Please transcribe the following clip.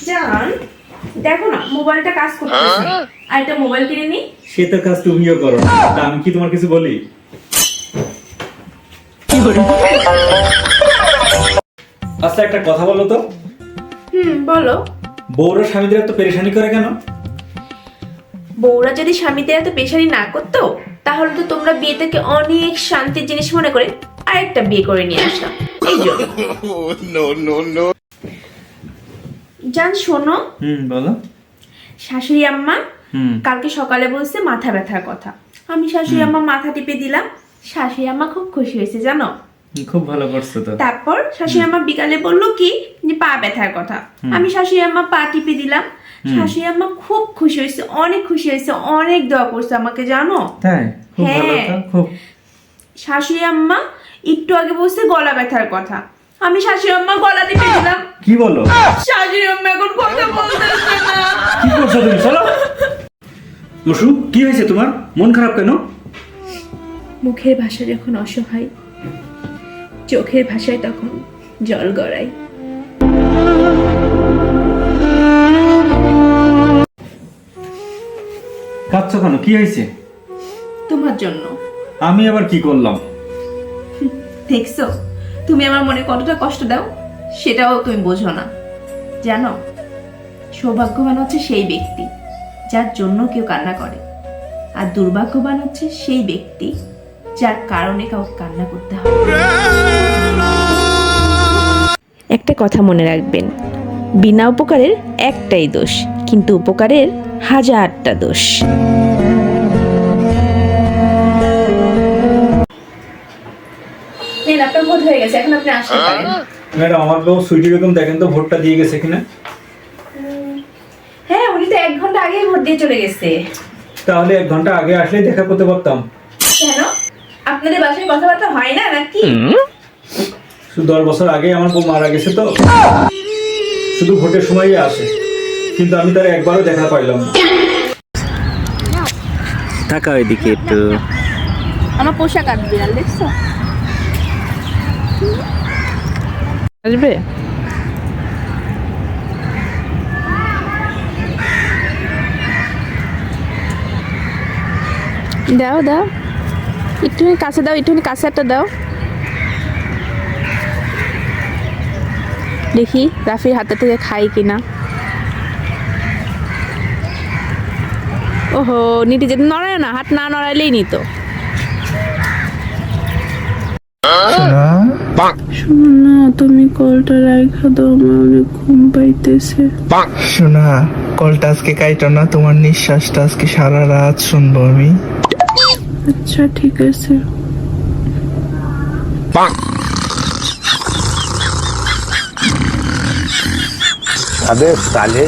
জান, দেখো না মোবাইলটা কাজ করতেছে, আর একটা মোবাইল কিনে নি। সেটার কাজ তুমিও করো, তা আমি কি তোমার কিছু বলি? আচ্ছা একটা কথা বলো তো, বলো। বউরা স্বামীদের এত পেরেশানি করে কেন? বউরা যদি স্বামীদের এত পেশারি না করতো, তাহলে তো তোমরা বিয়ে থেকে অনেক শান্তির জিনিস মনে করে আরেকটা বিয়ে করে নিয়ে আসতাম। এই জন্য জান শোনো, বলো। শাশুড়ি আম্মা কালকে সকালে বলছে মাথা ব্যথার কথা। আমি শাশুড়ি আম্মা মাথা টিপে দিলাম, শাশুড়ি আম্মা খুব খুশি হয়েছে জানো। খুব ভালো করছো তো। তারপর শাশুড়ি আম্মা বিকালে বললো কি যে পা ব্যথার কথা। আমি শাশুড়ি আম্মা পা টিপে দিলাম, শাশুড়ি আম্মা খুব খুশি হয়েছে, অনেক খুশি হয়েছে, অনেক দোয়া করছে আমাকে জানো। তাই? খুব ভালো তো, খুব। শাশুড়ি আম্মা একটু আগে বলছে গলা ব্যথার কথা। আমি শাশুড়ি আম্মা গলা টিপে দিলাম। কি বলো? শাশুড়ি আম্মা এখন কথা বলতেছে না। কি করছো তুমি? চলো। লসু, কি হয়েছে তোমার? মন খারাপ কেন? মুখের ভাষা যখন অসহায়, চোখের ভাষায় তখন জল গড়ায়। কাঁদছো কেন? কি হয়েছে? তোমার জন্য। আমি আবার কি করলাম? দেখছো তুমি আমার মনে কতটা কষ্ট দাও, সেটাও তুমি বোঝো না। জানো, সৌভাগ্যবান হচ্ছে সেই ব্যক্তি যার জন্য কেউ কান্না করে, আর দুর্ভাগ্যবান হচ্ছে সেই ব্যক্তি যার কারণে কাউকে কান্না করতে হয়। একটা কথা মনে রাখবেন, বিনা উপকারের একটাই দোষ, কিন্তু উপকারের হাজারটা দোষ। আপনার ভোট হয়ে গেছে, এখন আপনি আসতে পারেন। ম্যাডাম, আমার লোক সুইটি বেগম দেখেন তো ভোটটা দিয়ে গেছে কিনা। হ্যাঁ, উনি তো 1 ঘন্টা আগেই ভোট দিয়ে চলে গেছে। তাহলে 1 ঘন্টা আগে আসলেই দেখা করতে পারতাম। কেন, আপনাদের বাসায় কথাবার্তা হয় না নাকি? শুধু 10 বছর আগে আমার বউ মারা গেছে তো, শুধু ভোটের সময়ই আসে, কিন্তু আমি তার একবারও দেখা পাইলাম না। টাকা ওইদিকে একটু। আমার পোশাক আর বিড়াল দেখছো? আসবে? দাও দাও, একটুখানি কাছে দাও, একটুখানি কাছে একটা দাও দেখি রাফির হাতে থেকে খাই কিনা। ওহো, নিতে যেতে নড়ায় না, হাত না নড়াইলেই নিত। শোনা, তুমি কলটা রাখা দাও, আমার অনেক ঘুম পাইতেছে। শোনা, কলটা আজকে কাইটো না, তোমার নিঃশ্বাসটা আজকে সারা রাত শুনবো আমি। আচ্ছা ঠিক আছে। আবে সালে